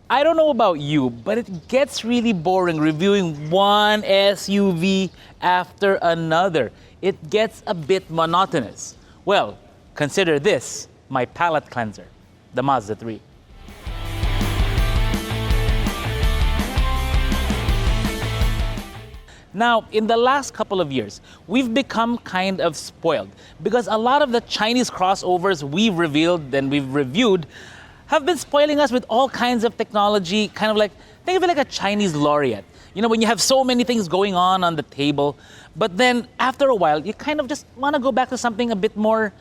I don't know about you, but it gets really boring reviewing one SUV after another. It gets a bit monotonous. Well, consider this my palate cleanser, the Mazda 3. Now, in the last couple of years, we've become kind of spoiled because a lot of the Chinese crossovers we've revealed and we've reviewed have been spoiling us with all kinds of technology, kind of like, think of it like a Chinese laureate. You know, when you have so many things going on the table, but then after a while, you kind of just want to go back to something a bit more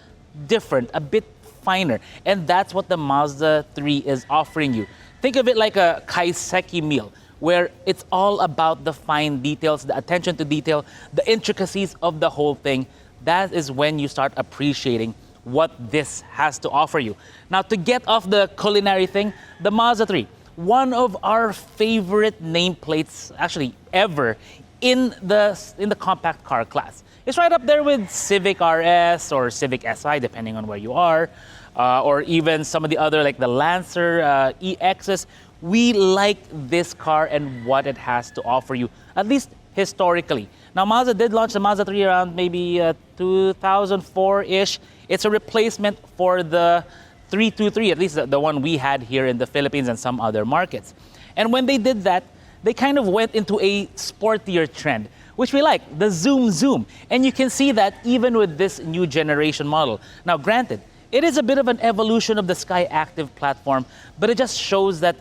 different, a bit finer. And that's what the Mazda 3 is offering you. Think of it like a kaiseki meal, where it's all about the fine details, the attention to detail, the intricacies of the whole thing. That is when you start appreciating what this has to offer you. Now, to get off the culinary thing, the Mazda 3, one of our favorite nameplates, actually ever, in the compact car class. It's right up there with Civic RS or Civic Si, depending on where you are, or even some of the other, like the Lancer EXs. We like this car and what it has to offer you, at least historically. Now, Mazda did launch the Mazda 3 around maybe 2004-ish. It's a replacement for the 323, at least the one we had here in the Philippines and some other markets. And when they did that, they kind of went into a sportier trend, which we like, the Zoom Zoom. And you can see that even with this new generation model. Now, granted, it is a bit of an evolution of the Sky Active platform, but it just shows that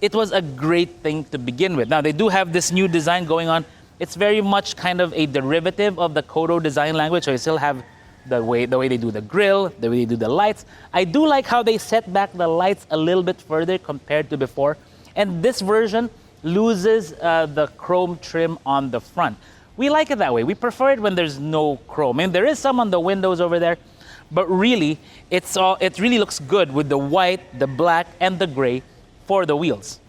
it was a great thing to begin with. Now, they do have this new design going on. It's very much kind of a derivative of the Kodo design language, so you still have the way they do the grille, the way they do the lights. I do like how they set back the lights a little bit further compared to before. And this version loses the chrome trim on the front. We like it that way. We prefer it when there's no chrome. And there is some on the windows over there, but really, it really looks good with the white, the black, and the gray for the wheels.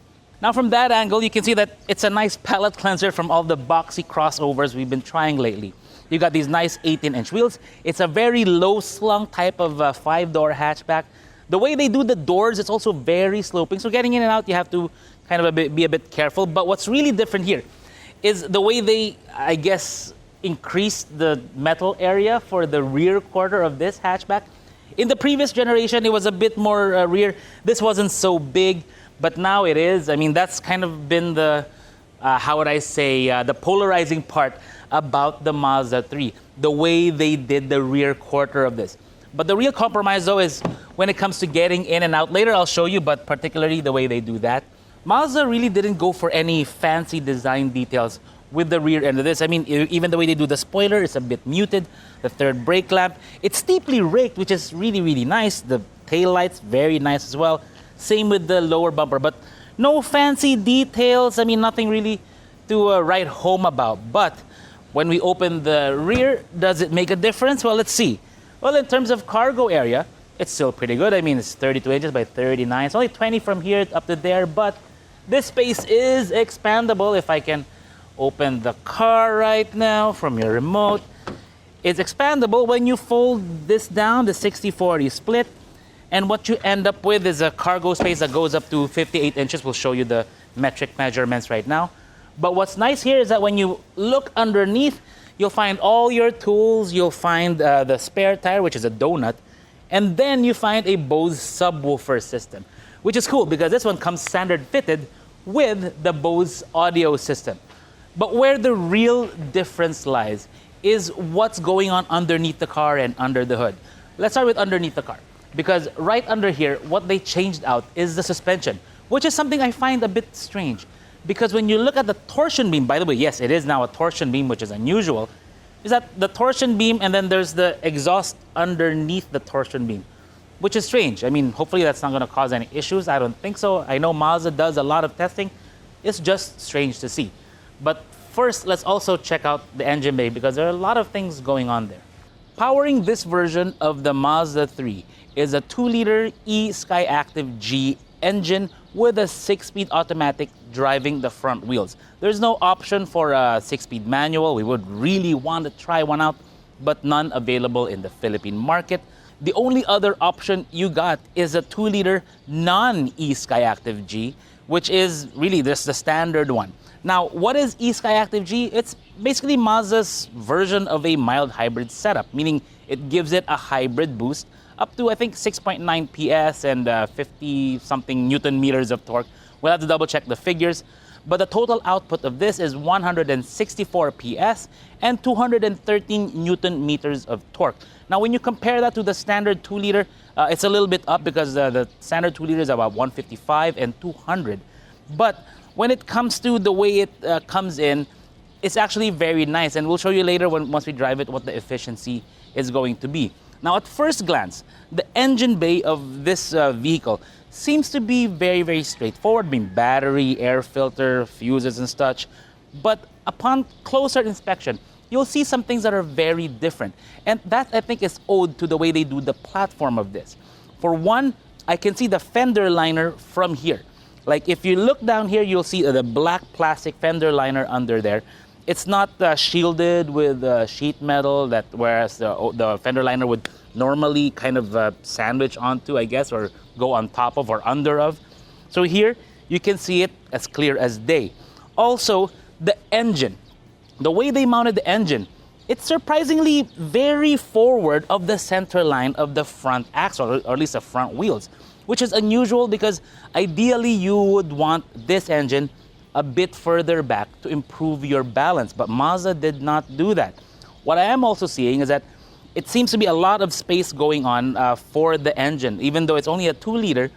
Now, from that angle, you can see that it's a nice palate cleanser from all the boxy crossovers we've been trying lately. You got these nice 18-inch wheels. It's a very low-slung type of 5-door hatchback. The way they do the doors, it's also very sloping. So getting in and out, you have to kind of be a bit careful. But what's really different here is the way they, I guess, increased the metal area for the rear quarter of this hatchback. In the previous generation, it was a bit more rear. This wasn't so big, but now it is. I mean, that's kind of been the, how would I say, the polarizing part about the Mazda 3, the way they did the rear quarter of this. But the real compromise, though, is when it comes to getting in and out. Later, I'll show you, but particularly the way they do that. Mazda really didn't go for any fancy design details with the rear end of this. I mean, even the way they do the spoiler is a bit muted. The third brake lamp, it's steeply raked, which is really, really nice. The tail lights, very nice as well. Same with the lower bumper, but no fancy details. I mean, nothing really to write home about. But when we open the rear, does it make a difference? Well, let's see. Well, in terms of cargo area, it's still pretty good. I mean, it's 32 inches by 39. It's only 20 from here up to there, but this space is expandable. If I can open the car right now from your remote, it's expandable when you fold this down, the 60-40 split. And what you end up with is a cargo space that goes up to 58 inches. We'll show you the metric measurements right now. But what's nice here is that when you look underneath, you'll find all your tools. You'll find the spare tire, which is a donut. And then you find a Bose subwoofer system, which is cool because this one comes standard fitted with the Bose audio system. But where the real difference lies is what's going on underneath the car and under the hood. Let's start with underneath the car. Because right under here, what they changed out is the suspension, which is something I find a bit strange. Because when you look at the torsion beam, by the way, yes, it is now a torsion beam, which is unusual, is that the torsion beam and then there's the exhaust underneath the torsion beam, which is strange. I mean, hopefully that's not going to cause any issues. I don't think so. I know Mazda does a lot of testing. It's just strange to see. But first, let's also check out the engine bay because there are a lot of things going on there. Powering this version of the Mazda 3 is a 2-liter e-Sky Active G engine with a 6-speed automatic driving the front wheels. There's no option for a 6-speed manual. We would really want to try one out, but none available in the Philippine market. The only other option you got is a 2-liter non-e-Sky Active G which is really just the standard one. Now, what is eSky Active G? It's basically Mazda's version of a mild hybrid setup, meaning it gives it a hybrid boost up to, I think, 6.9 PS and 50-something Newton meters of torque. We'll have to double check the figures. But the total output of this is 164 PS and 213 Newton meters of torque. Now, when you compare that to the standard 2-liter, it's a little bit up because the standard 2-liter is about 155 and 200. But when it comes to the way it comes in, it's actually very nice. And we'll show you later, once we drive it, what the efficiency is going to be. Now, at first glance, the engine bay of this vehicle seems to be very, very straightforward. I mean, battery, air filter, fuses and such. But upon closer inspection, you'll see some things that are very different. And that, I think, is owed to the way they do the platform of this. For one, I can see the fender liner from here. Like, if you look down here, you'll see the black plastic fender liner under there. It's not shielded with sheet metal, that whereas the fender liner would normally kind of sandwich onto, I guess, or go on top of or under of. So here, you can see it as clear as day. Also, the engine. The way they mounted the engine, it's surprisingly very forward of the center line of the front axle, or at least the front wheels, which is unusual because ideally you would want this engine a bit further back to improve your balance, but Mazda did not do that. What I am also seeing is that it seems to be a lot of space going on for the engine. Even though it's only a 2-liter,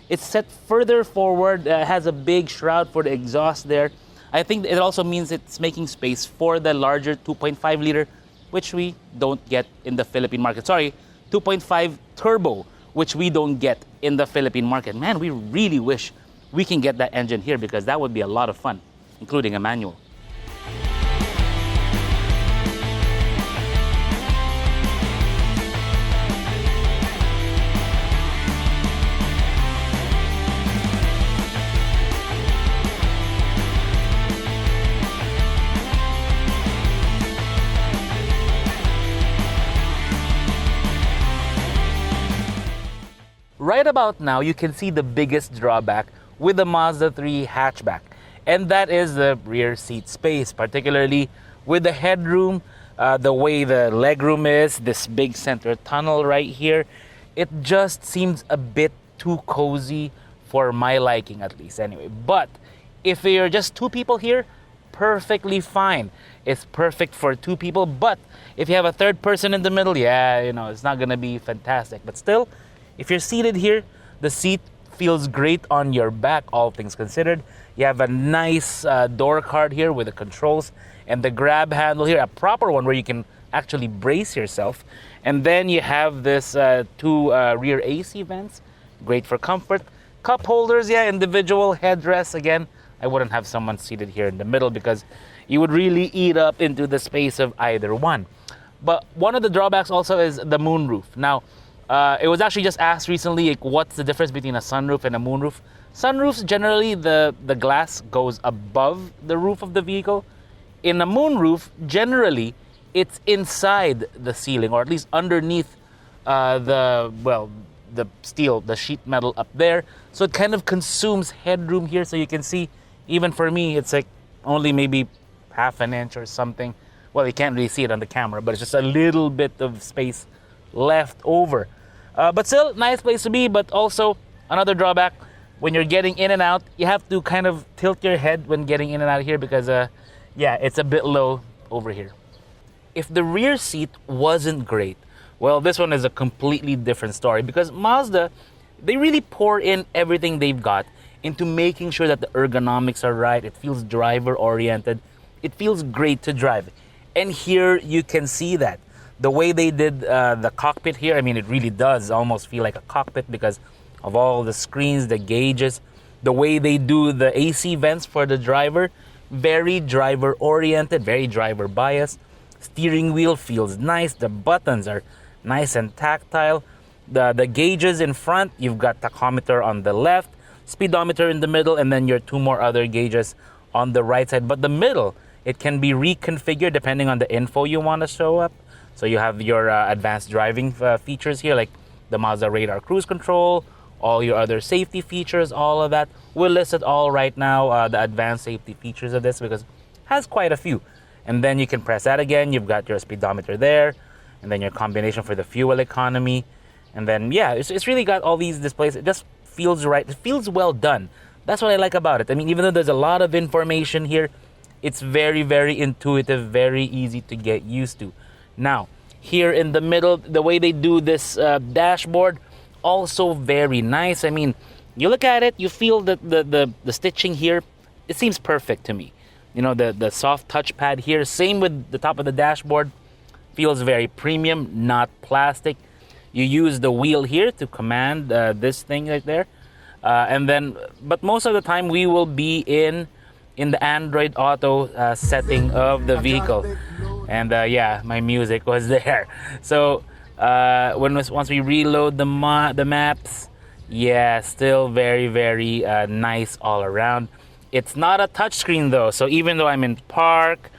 it's set further forward, has a big shroud for the exhaust there. I think it also means it's making space for the larger 2.5-liter, which we don't get in the Philippine market. Sorry, 2.5 turbo, which we don't get in the Philippine market. Man, we really wish we can get that engine here because that would be a lot of fun, including a manual. Right about now, you can see the biggest drawback with the Mazda 3 hatchback, and that is the rear seat space, particularly with the headroom, the way the legroom is, this big center tunnel right here. It just seems a bit too cozy for my liking, at least anyway. But if you're just 2 people here, perfectly fine. It's perfect for 2 people, but if you have a third person in the middle, yeah, it's not gonna be fantastic. But still, if you're seated here, the seat feels great on your back, all things considered. You have a nice door card here with the controls and the grab handle here, a proper one where you can actually brace yourself. And then you have this 2 rear AC vents, great for comfort. Cup holders, yeah, individual headrests. Again, I wouldn't have someone seated here in the middle because you would really eat up into the space of either one. But one of the drawbacks also is the moonroof. Now, it was actually just asked recently, like, what's the difference between a sunroof and a moonroof? Sunroofs, generally, the glass goes above the roof of the vehicle. In a moonroof, generally, it's inside the ceiling, or at least underneath the steel, the sheet metal up there. So it kind of consumes headroom here. So you can see, even for me, it's like only maybe half an inch or something. Well, you can't really see it on the camera, but it's just a little bit of space left over. But still, nice place to be. But also, another drawback, when you're getting in and out, you have to kind of tilt your head when getting in and out here because, yeah, it's a bit low over here. If the rear seat wasn't great, well, this one is a completely different story because Mazda, they really pour in everything they've got into making sure that the ergonomics are right. It feels driver-oriented. It feels great to drive. And here you can see that. The way they did the cockpit here, I mean, it really does almost feel like a cockpit because of all the screens, the gauges, the way they do the AC vents for the driver, very driver-oriented, very driver-biased. Steering wheel feels nice. The buttons are nice and tactile. The gauges in front, you've got tachometer on the left, speedometer in the middle, and then your 2 more other gauges on the right side. But the middle, it can be reconfigured depending on the info you want to show up. So you have your advanced driving features here, like the Mazda radar cruise control, all your other safety features, all of that. We'll list it all right now, the advanced safety features of this, because it has quite a few. And then you can press that again. You've got your speedometer there, and then your combination for the fuel economy. And then, yeah, it's really got all these displays. It just feels right. It feels well done. That's what I like about it. I mean, even though there's a lot of information here, it's very, very intuitive, very easy to get used to. Now, here in the middle, the way they do this dashboard, also very nice. I mean, you look at it, you feel that the stitching here, it seems perfect to me. You know, the soft touchpad here, same with the top of the dashboard, feels very premium, not plastic. You use the wheel here to command this thing right there. And then, but most of the time we will be in the Android Auto setting of the vehicle. And yeah, my music was there. So once we reload the maps, yeah, still very, very nice all around. It's not a touchscreen though, so even though I'm in park,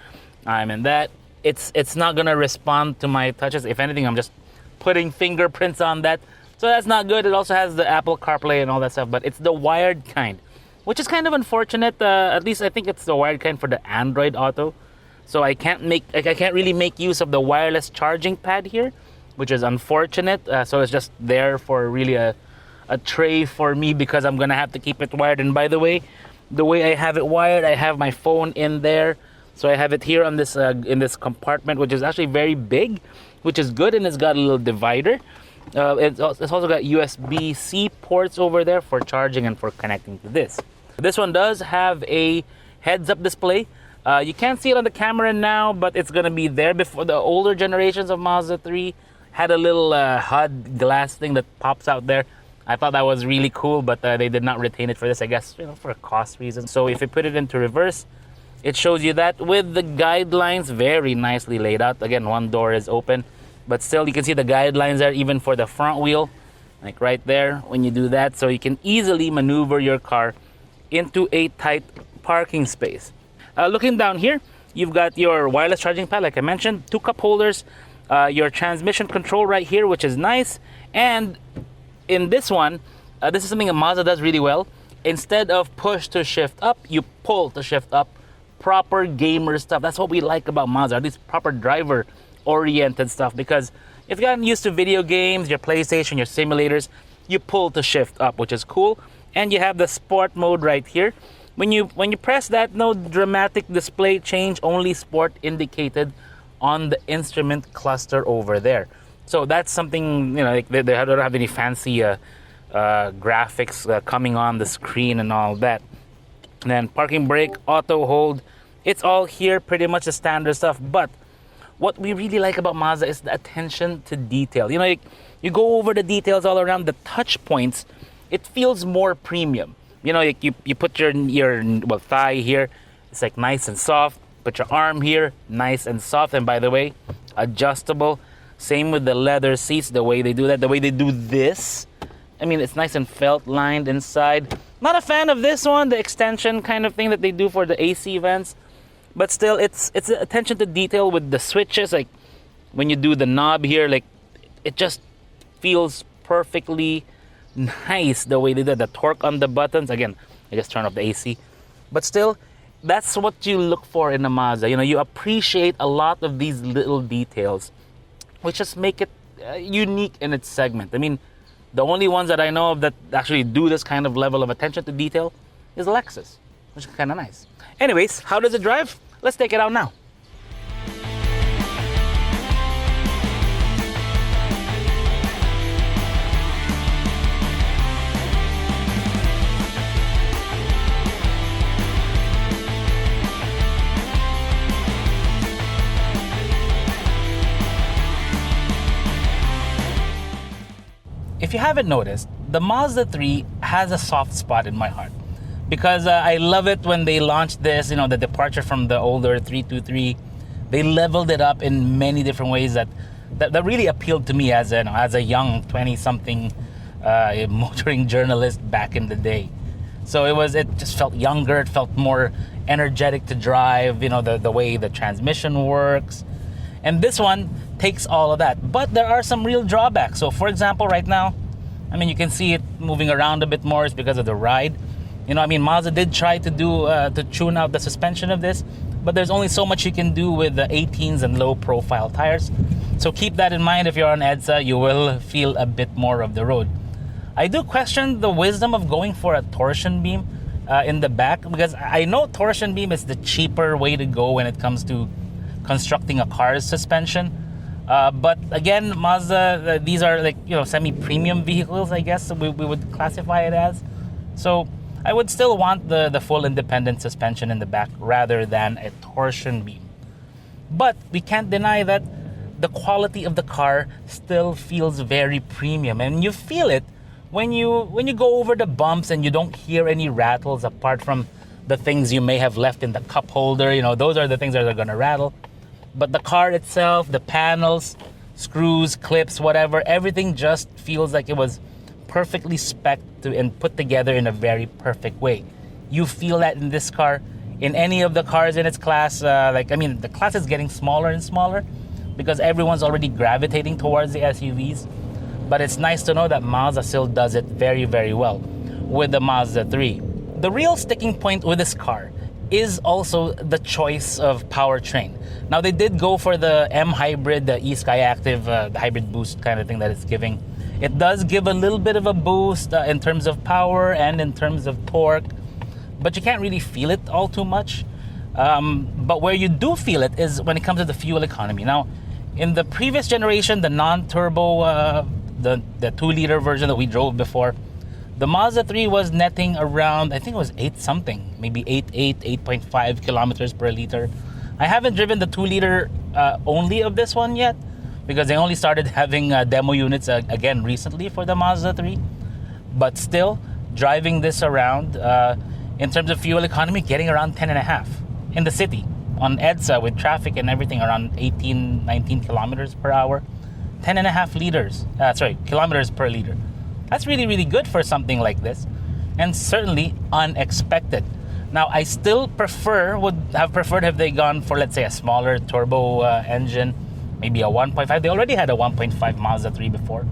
I'm in that, it's not gonna respond to my touches. If anything, I'm just putting fingerprints on that. So that's not good. It also has the Apple CarPlay and all that stuff, but it's the wired kind, which is kind of unfortunate. At least I think it's the wired kind for the Android Auto. So I can't really make use of the wireless charging pad here, which is unfortunate. So it's just there for really a tray for me, because I'm gonna have to keep it wired. And by the way I have it wired, I have my phone in there. So I have it here on this in this compartment, which is actually very big, which is good, and it's got a little divider. It's also got USB-C ports over there for charging and for connecting to this. This one does have a heads-up display. You can't see it on the camera now, but it's gonna be there. Before, the older generations of Mazda 3 had a little HUD glass thing that pops out there. I thought that was really cool, but they did not retain it for this, I guess, you know, for a cost reason. So if you put it into reverse, it shows you that with the guidelines very nicely laid out. Again, one door is open, but still you can see the guidelines there even for the front wheel, like right there when you do that. So you can easily maneuver your car into a tight parking space. Looking down here, you've got your wireless charging pad, like I mentioned, 2 cup holders, your transmission control right here, which is nice. And in this one, this is something that Mazda does really well. Instead of push to shift up, you pull to shift up. Proper gamer stuff. That's what we like about Mazda, at least proper driver oriented stuff, because if you've gotten used to video games, your PlayStation, your simulators, you pull to shift up, which is cool. And you have the sport mode right here. When you press that, no dramatic display change, only sport indicated on the instrument cluster over there. So that's something, you know, like they don't have any fancy graphics coming on the screen and all that. And then parking brake, auto hold, it's all here, pretty much the standard stuff. But what we really like about Mazda is the attention to detail. You know, you go over the details all around, the touch points, it feels more premium. You know, you put your thigh here, it's like nice and soft. Put your arm here, nice and soft. And by the way, adjustable. Same with the leather seats, the way they do that, the way they do this. I mean, it's nice and felt lined inside. Not a fan of this one, the extension kind of thing that they do for the AC vents. But still, it's attention to detail with the switches. Like when you do the knob here, like it just feels perfectly nice the way they did the torque on the buttons. Again, I just turn off the AC. But still, that's what you look for in a Mazda. You know, you appreciate a lot of these little details, which just make it unique in its segment. I mean, the only ones that I know of that actually do this kind of level of attention to detail is Lexus, which is kind of nice. Anyways, how does it drive? Let's take it out now. If you haven't noticed, the Mazda 3 has a soft spot in my heart, because I love it when they launched this, you know, the departure from the older 323. They leveled it up in many different ways that really appealed to me as a young 20-something motoring journalist back in the day. So it just felt younger, it felt more energetic to drive, you know, the way the transmission works. And this one takes all of that. But there are some real drawbacks. So for example, right now, I mean, you can see it moving around a bit more. It's because of the ride. Mazda did try to do to tune out the suspension of this, but there's only so much you can do with the 18s and low profile tires. So keep that in mind. If you're on EDSA, you will feel a bit more of the road. I do question the wisdom of going for a torsion beam in the back, because I know torsion beam is the cheaper way to go when it comes to constructing a car's suspension. But again, Mazda, these are like, semi-premium vehicles, I guess we would classify it as. So I would still want the full independent suspension in the back rather than a torsion beam. But we can't deny that the quality of the car still feels very premium, and you feel it when you go over the bumps and you don't hear any rattles apart from the things you may have left in the cup holder. Those are the things that are going to rattle. But the car itself, the panels, screws, clips, whatever, everything just feels like it was perfectly spec'd and put together in a very perfect way. You feel that in this car, in any of the cars in its class. The class is getting smaller and smaller because everyone's already gravitating towards the SUVs. But it's nice to know that Mazda still does it very, very well with the Mazda 3. The real sticking point with this car is also the choice of powertrain. Now, they did go for the M hybrid, the eSky Active, the hybrid boost kind of thing that it's giving. It does give a little bit of a boost in terms of power and in terms of torque, but you can't really feel it all too much. But where you do feel it is when it comes to the fuel economy. Now, in the previous generation, the non-turbo, the 2-liter version that we drove before, the Mazda 3 was netting around, I think it was 8 something, maybe 8.5 kilometers per liter. I haven't driven the 2-liter only of this one yet, because they only started having demo units again recently for the Mazda 3. But still, driving this around, in terms of fuel economy, getting around 10.5 in the city. On EDSA with traffic and everything, around 18, 19 kilometers per hour. 10.5 kilometers per liter. That's really, really good for something like this, and certainly unexpected. Now, I still would have preferred have they gone for, let's say, a smaller turbo engine, maybe a 1.5. They already had a 1.5 Mazda 3 before.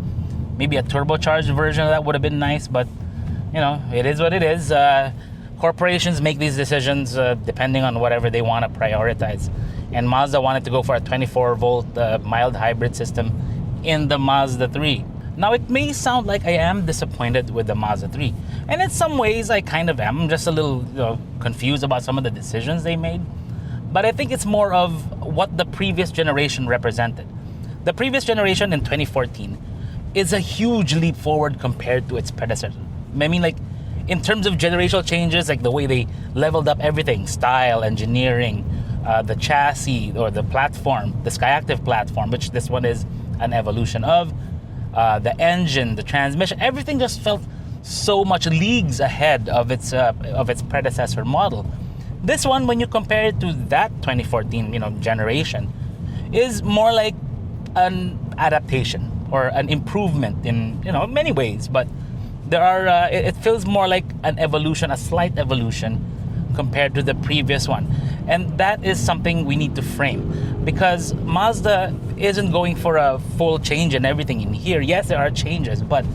Maybe a turbocharged version of that would have been nice, but, it is what it is. Corporations make these decisions depending on whatever they want to prioritize. And Mazda wanted to go for a 24-volt mild hybrid system in the Mazda 3. Now, it may sound like I am disappointed with the Mazda 3. And in some ways, I kind of am. I'm just a little confused about some of the decisions they made. But I think it's more of what the previous generation represented. The previous generation in 2014 is a huge leap forward compared to its predecessor. I mean, like, in terms of generational changes, like the way they leveled up everything, style, engineering, the chassis or the platform, the Skyactiv platform, which this one is an evolution of, the engine, the transmission, everything just felt so much leagues ahead of its predecessor model. This one, when you compare it to that 2014 generation, is more like an adaptation or an improvement in many ways. But there are it feels more like an evolution, a slight evolution compared to the previous one. And that is something we need to frame, because Mazda isn't going for a full change and everything in here. Yes, there are changes, but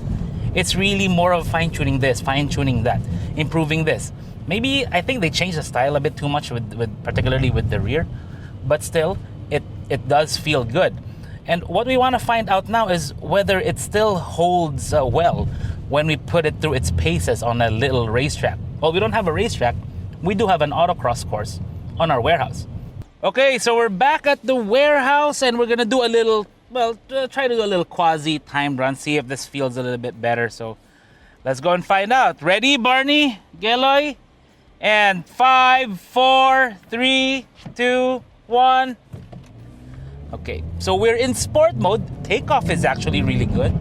it's really more of fine-tuning this, fine-tuning that, improving this. Maybe I think they changed the style a bit too much with particularly with the rear, but still it does feel good. And what we want to find out now is whether it still holds well when we put it through its paces on a little racetrack. Well, we don't have a racetrack. We do have an autocross course on our warehouse. Okay, so we're back at the warehouse, and we're gonna do a little, try to do a little quasi time run, see if this feels a little bit better. So let's go and find out. Ready, Barney, Geloy? And 5, 4, 3, 2, 1. Okay, so we're in sport mode. Takeoff is actually really good.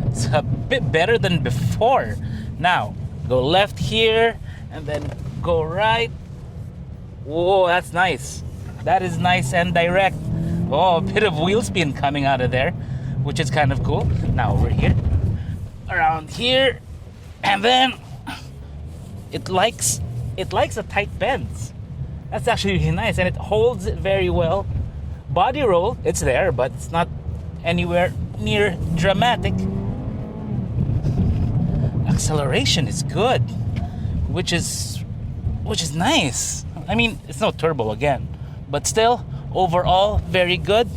It's a bit better than before. Now, go left here, and then go right. Whoa, that's nice. That is nice and direct. Oh, a bit of wheel spin coming out of there, which is kind of cool. Now over here, around here, and then it likes a tight bends. That's actually really nice, and it holds it very well. Body roll, it's there, but it's not anywhere near dramatic. acceleration is good, which is nice. I mean, it's no turbo again, but still, overall, very good.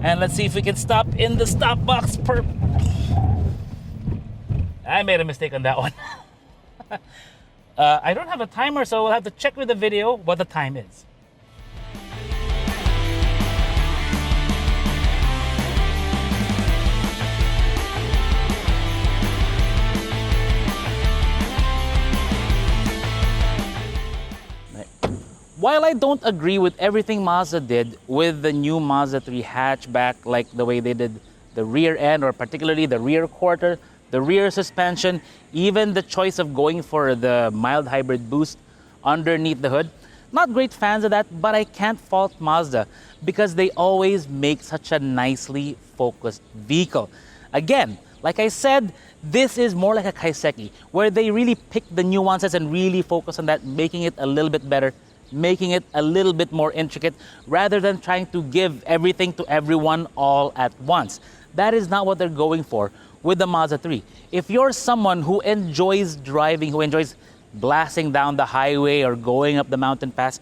And let's see if we can stop in the stop box. I made a mistake on that one. I don't have a timer, so we'll have to check with the video what the time is. While I don't agree with everything Mazda did with the new Mazda 3 hatchback, like the way they did the rear end, or particularly the rear quarter, the rear suspension, even the choice of going for the mild hybrid boost underneath the hood, not great fans of that, but I can't fault Mazda because they always make such a nicely focused vehicle. Again, like I said, this is more like a kaiseki, where they really pick the nuances and really focus on that, making it a little bit better, making it a little bit more intricate, rather than trying to give everything to everyone all at once. That is not what they're going for with the Mazda 3. If you're someone who enjoys driving, who enjoys blasting down the highway or going up the mountain pass,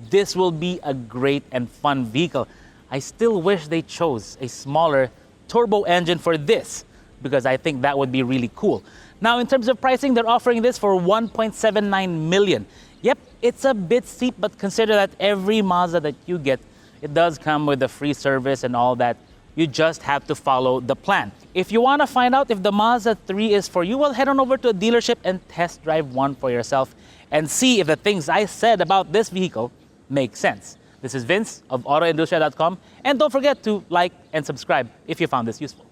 this will be a great and fun vehicle. I still wish they chose a smaller turbo engine for this, because I think that would be really cool. Now, in terms of pricing, they're offering this for 1.79 million. Yep, it's a bit steep, but consider that every Mazda that you get, it does come with a free service and all that. You just have to follow the plan. If you want to find out if the Mazda 3 is for you, well, head on over to a dealership and test drive one for yourself and see if the things I said about this vehicle make sense. This is Vince of AutoIndustriya.com, and don't forget to like and subscribe if you found this useful.